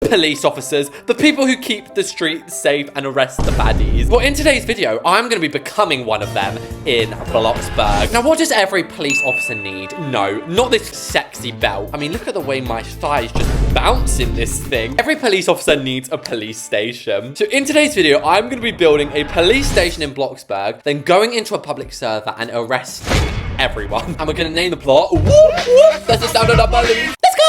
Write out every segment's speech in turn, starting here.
police officers, the people who keep the streets safe and arrest the baddies. Well, in today's video, I'm going to be becoming one of them in Bloxburg. Now, what does every police officer need? No, not this sexy belt. I mean, look at the way my thighs just bounce in this thing. Every police officer needs a police station. So in today's video, I'm going to be building a police station in Bloxburg, then going into a public server and arresting everyone. And we're going to name the plot. Whoop, whoop. That's the sound of the police. Let's go!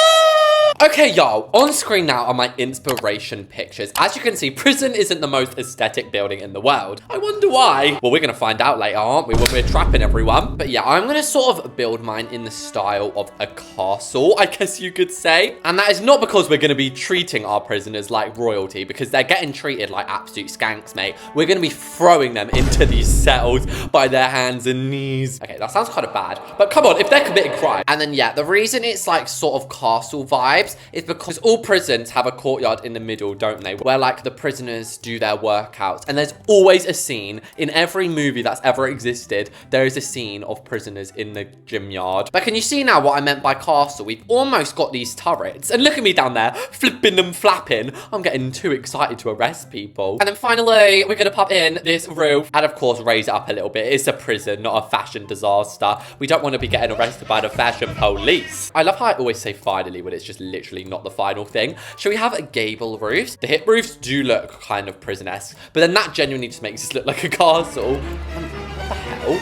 Okay, y'all, on screen now are my inspiration pictures. As you can see, prison isn't the most aesthetic building in the world. I wonder why. Well, we're going to find out later, aren't we, when we're trapping everyone. But yeah, I'm going to sort of build mine in the style of a castle, I guess you could say. And that is not because we're going to be treating our prisoners like royalty, because they're getting treated like absolute skanks, mate. We're going to be throwing them into these cells by their hands and knees. Okay, that sounds kind of bad. But come on, if they're committing crime. And then, yeah, the reason it's like sort of castle vibes is because all prisons have a courtyard in the middle, don't they? Where like the prisoners do their workouts. And there's always a scene in every movie that's ever existed. There is a scene of prisoners in the gym yard. But can you see now what I meant by castle? We've almost got these turrets. And look at me down there, flipping and flapping. I'm getting too excited to arrest people. And then finally, we're gonna pop in this roof and of course raise it up a little bit. It's a prison, not a fashion disaster. We don't want to be getting arrested by the fashion police. I love how I always say finally when it's just literally not the final thing. Should we have a gable roofs? The hip roofs do look kind of prison-esque, but then that genuinely just makes this look like a castle. What the hell?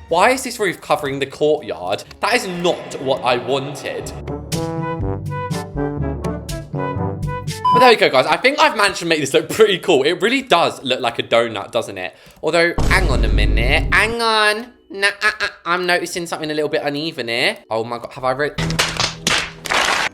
Why is this roof covering the courtyard? That is not what I wanted. But there we go, guys. I think I've managed to make this look pretty cool. It really does look like a donut, doesn't it? Although, hang on a minute. Hang on. Nah, I'm noticing something a little bit uneven here. Oh my God, have I really...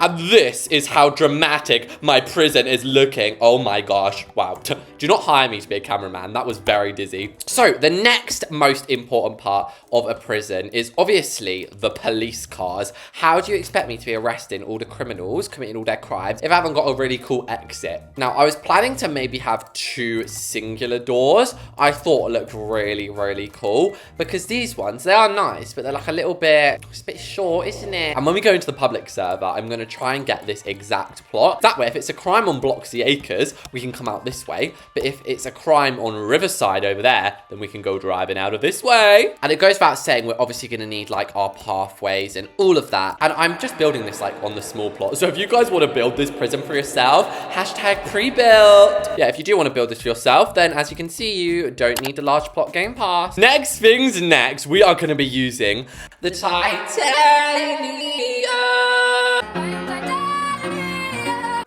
And this is how dramatic my prison is looking. Oh my gosh. Wow. Do not hire me to be a cameraman. That was very dizzy. So the next most important part of a prison is obviously the police cars. How do you expect me to be arresting all the criminals committing all their crimes if I haven't got a really cool exit? Now, I was planning to maybe have 2 singular doors. I thought looked really, really cool because these ones, they are nice, but they're like a little bit, it's a bit short, isn't it? And when we go into the public server, I'm going to try and get this exact plot. That way, if it's a crime on Bloxy Acres, we can come out this way. But if it's a crime on Riverside over there, then we can go driving out of this way. And it goes without saying, we're obviously going to need like our pathways and all of that. And I'm just building this like on the small plot. So if you guys want to build this prison for yourself, hashtag pre-built. Yeah, if you do want to build this for yourself, then as you can see, you don't need the large plot game pass. Next things next, we are going to be using the titanium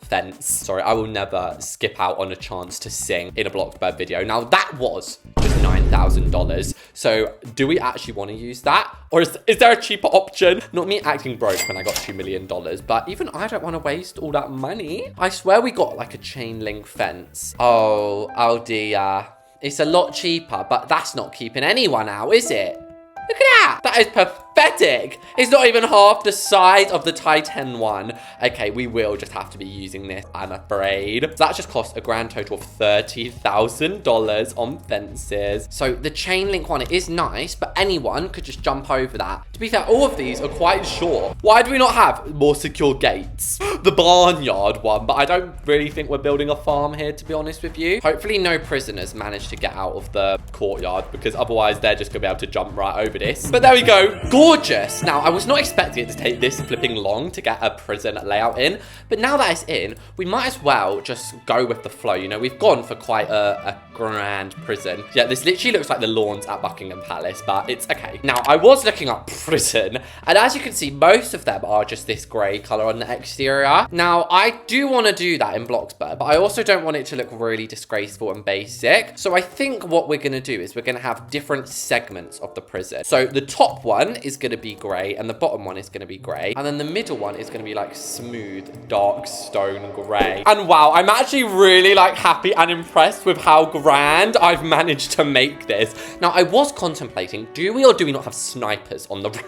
fence. Sorry, I will never skip out on a chance to sing in a Bloxburg video. Now, that was just $9,000. So, do we actually want to use that? Or is there a cheaper option? Not me acting broke when I got $2 million, but even I don't want to waste all that money. I swear we got like a chain link fence. Oh dear. It's a lot cheaper, but that's not keeping anyone out, is it? Look at that. That is pathetic. It's not even half the size of the Titan one. Okay, we will just have to be using this, I'm afraid. So that just cost a grand total of $30,000 on fences. So the chain link one, it is nice, but anyone could just jump over that. To be fair, all of these are quite short. Why do we not have more secure gates? The barnyard one, but I don't really think we're building a farm here, to be honest with you. Hopefully no prisoners manage to get out of the courtyard, because otherwise they're just gonna be able to jump right over this. But there we go. Gorgeous. Now, I was not expecting it to take this flipping long to get a prison layout in, but now that it's in, we might as well just go with the flow. You know, we've gone for quite a grand prison. Yeah, this literally looks like the lawns at Buckingham Palace, but it's okay. Now, I was looking up prison, and as you can see, most of them are just this grey colour on the exterior. Now, I do want to do that in Bloxburg, but I also don't want it to look really disgraceful and basic. So I think what we're going to do is we're going to have different segments of the prison. So the top one is going to be grey, and the bottom one is going to be grey, and then the middle one is going to be like smooth, dark stone grey. And wow, I'm actually really like happy and impressed with how grand I've managed to make this. Now, I was contemplating, do we or do we not have snipers on the roof?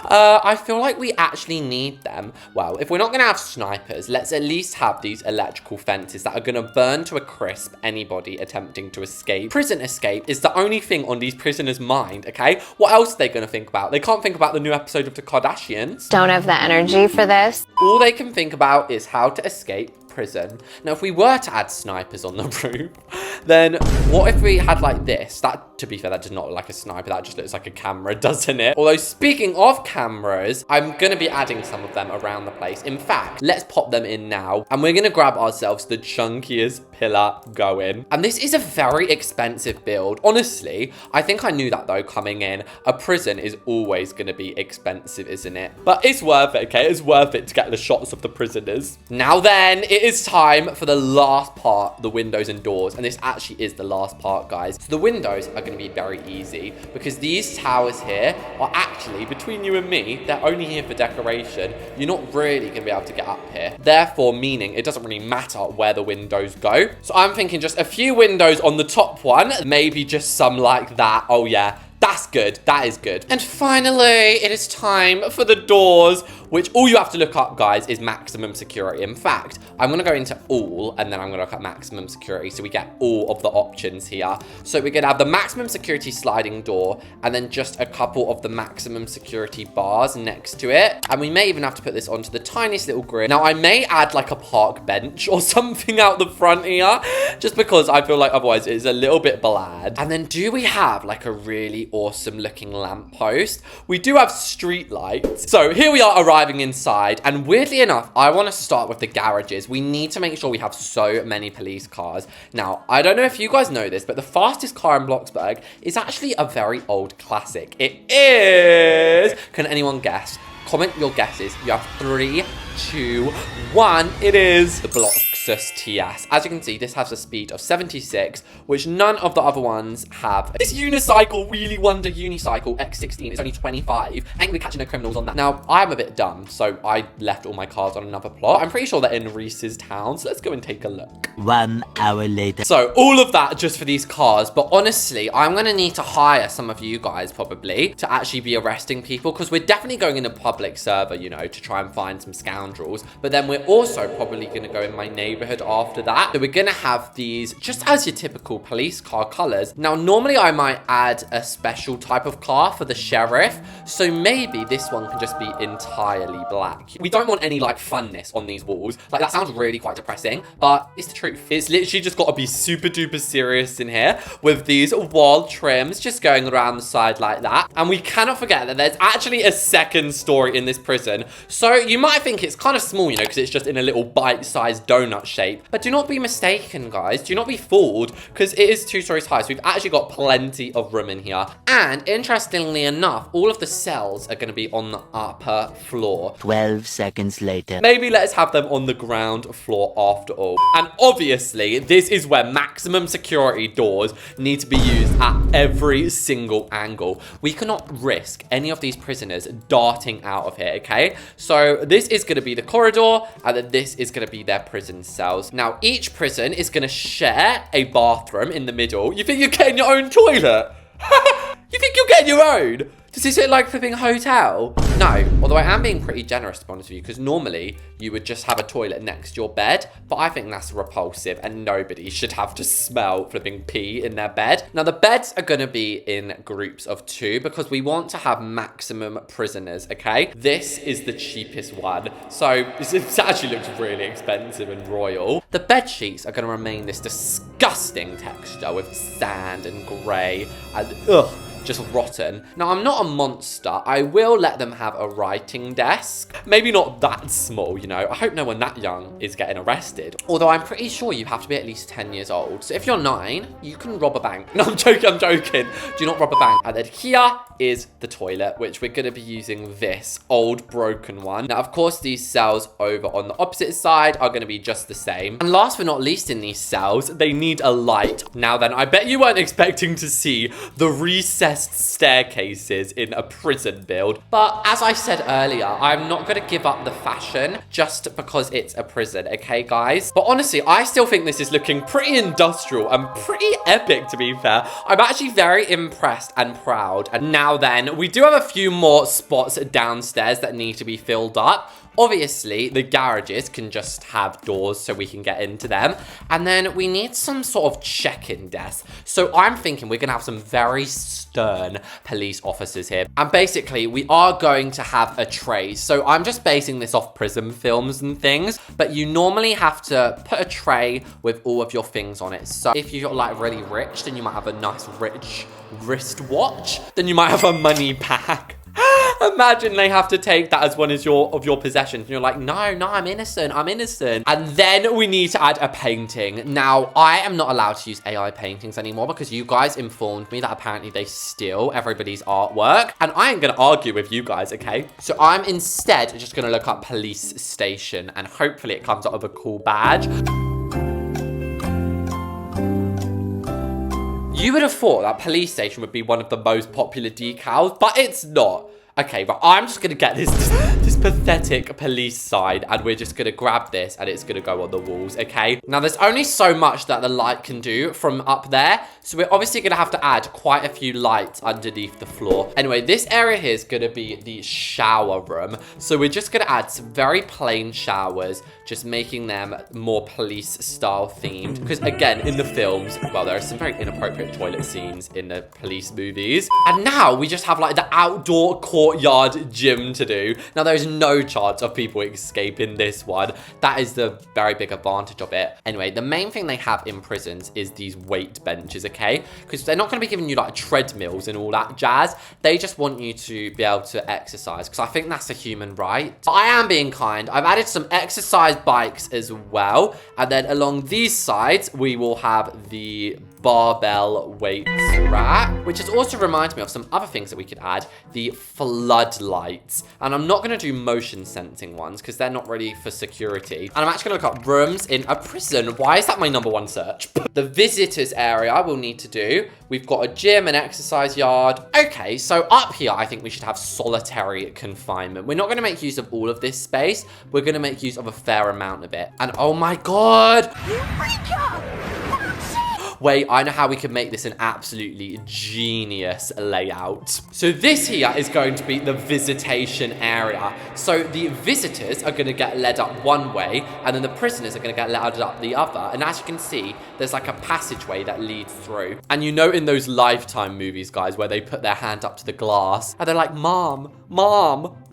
I feel like we actually need them. Well, if we're not going to have snipers, let's at least have these electrical fences that are going to burn to a crisp anybody attempting to escape. Prison escape is the only thing on these prisoners' mind, okay? What else are they going to think about? They can't think about the new episode of the Kardashians. Don't have the energy for this. All they can think about is how to escape prison. Now, if we were to add snipers on the roof, then what if we had like this? That, to be fair, that does not look like a sniper. That just looks like a camera, doesn't it? Although, speaking of cameras, I'm going to be adding some of them around the place. In fact, let's pop them in now. And we're going to grab ourselves the chunkiest pillar going. And this is a very expensive build. Honestly, I think I knew that though coming in. A prison is always going to be expensive, isn't it? But it's worth it, okay? It's worth it to get the shots of the prisoners. Now then, it is time for the last part, the windows and doors. And this actually is the last part, guys. So the windows are going to be very easy because these towers here are actually, between you and me, they're only here for decoration. You're not really going to be able to get up here. Therefore, meaning it doesn't really matter where the windows go. So I'm thinking just a few windows on the top one, maybe just some like that. Oh yeah, that's good. That is good. And finally, it is time for the doors, which all you have to look up, guys, is maximum security. In fact, I'm going to go into all, and then I'm going to look at maximum security, so we get all of the options here. So we're going to have the maximum security sliding door, and then just a couple of the maximum security bars next to it. And we may even have to put this onto the tiniest little grid. Now, I may add like a park bench or something out the front here, just because I feel like otherwise it's a little bit bland. And then do we have like a really awesome looking lamppost? We do have street lights. So here we are arriving inside, and weirdly enough, I want to start with the garages. We need to make sure we have so many police cars. Now, I don't know if you guys know this, but the fastest car in Bloxburg is actually a very old classic. It is... Can anyone guess? Comment your guesses. You have 3, 2, 1. It is the Bloxburg TS. As you can see, this has a speed of 76, which none of the other ones have. This unicycle, Wheelie Wonder unicycle X16 is only 25. Ain't gonna be catching no criminals on that. Now, I'm a bit dumb, so I left all my cars on another plot. I'm pretty sure they're in Reese's town, so let's go and take a look. 1 hour later. So, all of that just for these cars, but honestly, I'm gonna need to hire some of you guys, probably, to actually be arresting people, because we're definitely going in a public server, you know, to try and find some scoundrels, but then we're also probably gonna go in my neighborhood after that. So we're gonna have these just as your typical police car colors. Now, normally I might add a special type of car for the sheriff, so maybe this one can just be entirely black. We don't want any like funness on these walls. Like, that sounds really quite depressing, but it's the truth. It's literally just got to be super duper serious in here with these wall trims just going around the side like that. And we cannot forget that there's actually a second story in this prison. So you might think it's kind of small, you know, because it's just in a little bite-sized donut shape. But do not be mistaken, guys. Do not be fooled, because it is 2 stories high. So we've actually got plenty of room in here. And interestingly enough, all of the cells are going to be on the upper floor. 12 seconds later. Maybe let's have them on the ground floor after all. And obviously, this is where maximum security doors need to be used at every single angle. We cannot risk any of these prisoners darting out of here, okay? So this is going to be the corridor, and then this is going to be their prison cells. Now, each prison is going to share a bathroom in the middle. You think you're getting your own toilet? You think you're getting your own? Does this look like flipping a hotel? No, although I am being pretty generous, to be honest with you, because normally you would just have a toilet next to your bed, but I think that's repulsive and nobody should have to smell flipping pee in their bed. Now, the beds are going to be in groups of 2 because we want to have maximum prisoners, okay? This is the cheapest one, so it actually looks really expensive and royal. The bed sheets are going to remain this disgusting texture with sand and grey and ugh, just rotten. Now, I'm not a monster. I will let them have a writing desk. Maybe not that small, you know. I hope no one that young is getting arrested. Although I'm pretty sure you have to be at least 10 years old. So if you're 9, you can rob a bank. No, I'm joking. Do not rob a bank. And then here is the toilet, which we're going to be using this old broken one. Now, of course, these cells over on the opposite side are going to be just the same. And last but not least in these cells, they need a light. Now then, I bet you weren't expecting to see the recessed staircases in a prison build. But as I said earlier, I'm not going to give up the fashion just because it's a prison, okay, guys? But honestly, I still think this is looking pretty industrial and pretty epic, to be fair. I'm actually very impressed and proud. And now Now then, we do have a few more spots downstairs that need to be filled up. Obviously, the garages can just have doors so we can get into them. And then we need some sort of check-in desk. So I'm thinking we're going to have some very stern police officers here. And basically, we are going to have a tray. So I'm just basing this off prison films and things. But you normally have to put a tray with all of your things on it. So if you're like really rich, then you might have a nice rich wristwatch. Then you might have a money bag. Imagine they have to take that as one of your possessions. And you're like, no, I'm innocent. And then we need to add a painting. Now, I am not allowed to use AI paintings anymore because you guys informed me that apparently they steal everybody's artwork. And I ain't going to argue with you guys, okay? So I'm instead just going to look up police station and hopefully it comes up with a cool badge. You would have thought that police station would be one of the most popular decals, but it's not. Okay, but I'm just going to get this pathetic police sign and we're just going to grab this and it's going to go on the walls, okay? Now, there's only so much that the light can do from up there. So we're obviously going to have to add quite a few lights underneath the floor. Anyway, this area here is going to be the shower room. So we're just going to add some very plain showers, just making them more police style themed. Because again, in the films, well, there are some very inappropriate toilet scenes in the police movies. And now we just have like the outdoor courtyard gym to do. Now, there's no chance of people escaping this one. That is the very big advantage of it. Anyway, the main thing they have in prisons is these weight benches, okay? Because they're not going to be giving you like treadmills and all that jazz. They just want you to be able to exercise because I think that's a human right. I am being kind. I've added some exercise bikes as well. And then along these sides, we will have the barbell weights rack, which has also reminded me of some other things that we could add. The floodlights. And I'm not going to do motion sensing ones because they're not really for security. And I'm actually going to look up rooms in a prison. Why is that my #1 search? The visitors area we'll need to do. We've got a gym, an exercise yard. Okay, so up here, I think we should have solitary confinement. We're not going to make use of all of this space. We're going to make use of a fair amount of it. And oh my God. Wait, I know how we can make this an absolutely genius layout. So this here is going to be the visitation area. So the visitors are going to get led up one way, and then the prisoners are going to get led up the other. And as you can see, there's like a passageway that leads through. And you know in those Lifetime movies, guys, where they put their hand up to the glass, and they're like, Mom,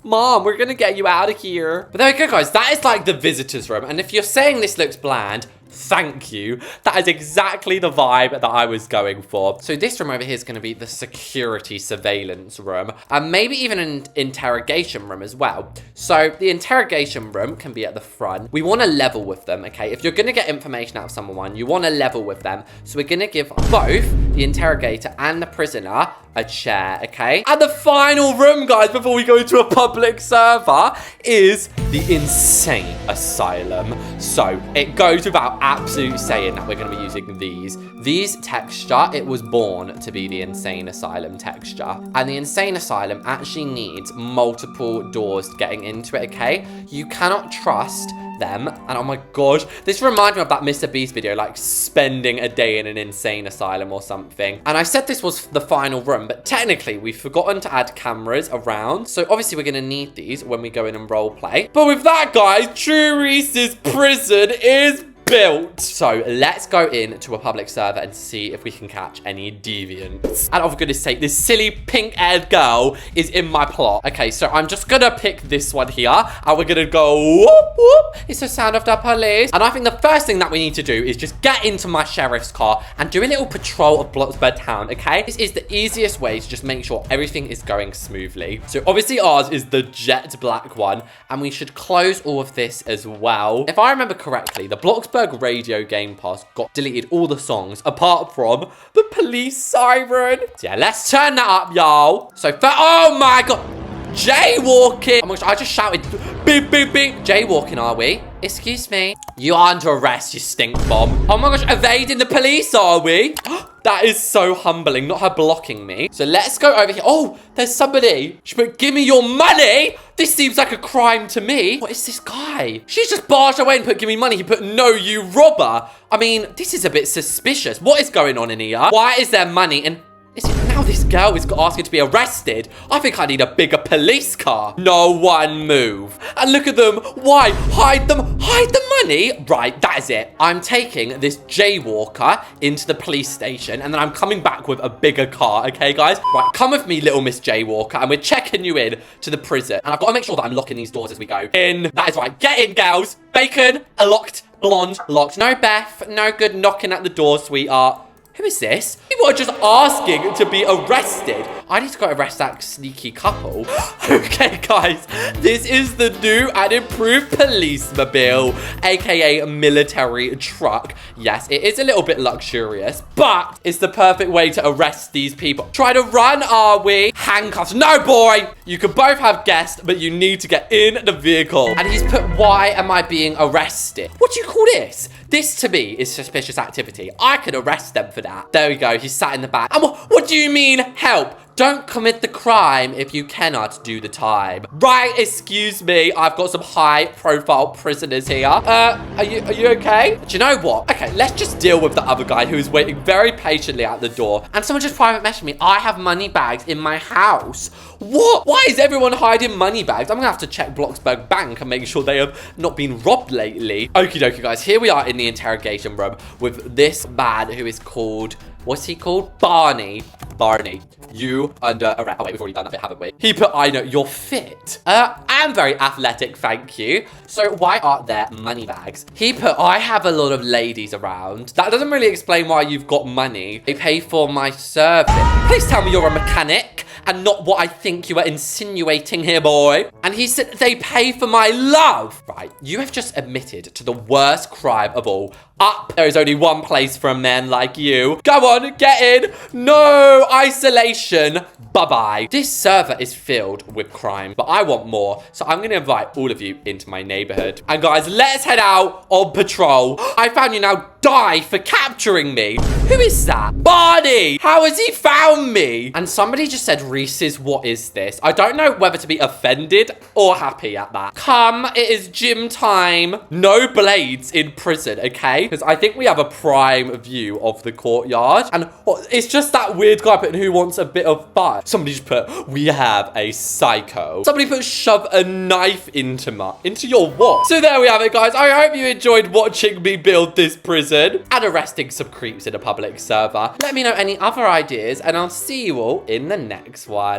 we're going to get you out of here. But there we go, guys. That is like the visitors room. And if you're saying this looks bland, thank you. That is exactly the vibe that I was going for. So this room over here is going to be the security surveillance room. And maybe even an interrogation room as well. So the interrogation room can be at the front. We want to level with them, okay? If you're going to get information out of someone, you want to level with them. So we're going to give both the interrogator and the prisoner a chair, okay? And the final room, guys, before we go to a public server is the insane asylum. So it goes without absolute saying that we're going to be using these. These texture, it was born to be the insane asylum texture. And the insane asylum actually needs multiple doors getting into it, okay? You cannot trust them. And oh my gosh, this reminds me of that Mr. Beast video, like spending a day in an insane asylum or something. And I said this was the final room, but technically we've forgotten to add cameras around. So obviously we're going to need these when we go in and role play. But with that, guys, True Reese's prison is built. So let's go into a public server and see if we can catch any deviants. And oh, for goodness sake, this silly pink-haired girl is in my plot. Okay, so I'm just gonna pick this one here and we're gonna go whoop whoop. It's the sound of the police. And I think the first thing that we need to do is just get into my sheriff's car and do a little patrol of Bloxburg town, okay? This is the easiest way to just make sure everything is going smoothly. So obviously ours is the jet black one, and we should close all of this as well. If I remember correctly, the Bloxburg Radio Game Pass got deleted all the songs apart from the police siren. So yeah, let's turn that up, y'all. So oh my God, jaywalking. Oh my gosh, I just shouted beep, beep, beep. Jaywalking, are we? Excuse me. You are under arrest, you stink bomb. Oh my gosh, evading the police, are we? That is so humbling, not her blocking me. So let's go over here. Oh, there's somebody. She put, give me your money. This seems like a crime to me. What is this guy? She's just barged away and put, give me money. He put, no, you robber. I mean, this is a bit suspicious. What is going on in here? Why is there money in Is it now this girl is asking to be arrested? I think I need a bigger police car. No one move. And look at them. Why? Hide them. Hide the money. Right, that is it. I'm taking this jaywalker into the police station, and then I'm coming back with a bigger car, okay, guys? Right, come with me, little Miss Jaywalker, and we're checking you in to the prison. And I've got to make sure that I'm locking these doors as we go. In. That is right. Get in, girls. Bacon, locked. Blonde, locked. No, Beth. No good knocking at the door, sweetheart. Who is this? People are just asking to be arrested. I need to go arrest that sneaky couple. Okay, guys. This is the new and improved police-mobile, aka military truck. Yes, it is a little bit luxurious, but it's the perfect way to arrest these people. Try to run, are we? Handcuffs. No, boy. You can both have guests, but you need to get in the vehicle. And he's put, why am I being arrested? What do you call this? This, to me, is suspicious activity. I could arrest them for that. There we go. He's sat in the back. And what do you mean, help? Don't commit the crime if you cannot do the time. Right, excuse me. I've got some high-profile prisoners here. Are you okay? Do you know what? Okay, let's just deal with the other guy who is waiting very patiently at the door. And someone just private messaged me. I have money bags in my house. What? Why is everyone hiding money bags? I'm gonna have to check Bloxburg Bank and make sure they have not been robbed lately. Okie dokie, guys. Here we are in the interrogation room with this man who is called... What's he called? Barney. Barney, you under arrest. Oh, wait, we've already done that bit, haven't we? He put, I know, you're fit. I'm very athletic, thank you. So why aren't there money bags? He put, I have a lot of ladies around. That doesn't really explain why you've got money. They pay for my service. Please tell me you're a mechanic and not what I think you are insinuating here, boy. And he said, they pay for my love. Right, you have just admitted to the worst crime of all. Up. There is only one place for a man like you. Go on, get in. No isolation. Bye-bye. This server is filled with crime, but I want more. So I'm going to invite all of you into my neighborhood. And guys, let's head out on patrol. I found you now. Die for capturing me. Who is that? Barney. How has he found me? And somebody just said, Reese's, what is this? I don't know whether to be offended or happy at that. Come, it is gym time. No blades in prison, okay? Because I think we have a prime view of the courtyard. And it's just that weird guy putting who wants a bit of fun. Somebody just put, we have a psycho. Somebody put shove a knife into your what? So there we have it, guys. I hope you enjoyed watching me build this prison and arresting some creeps in a public server. Let me know any other ideas and I'll see you all in the next one.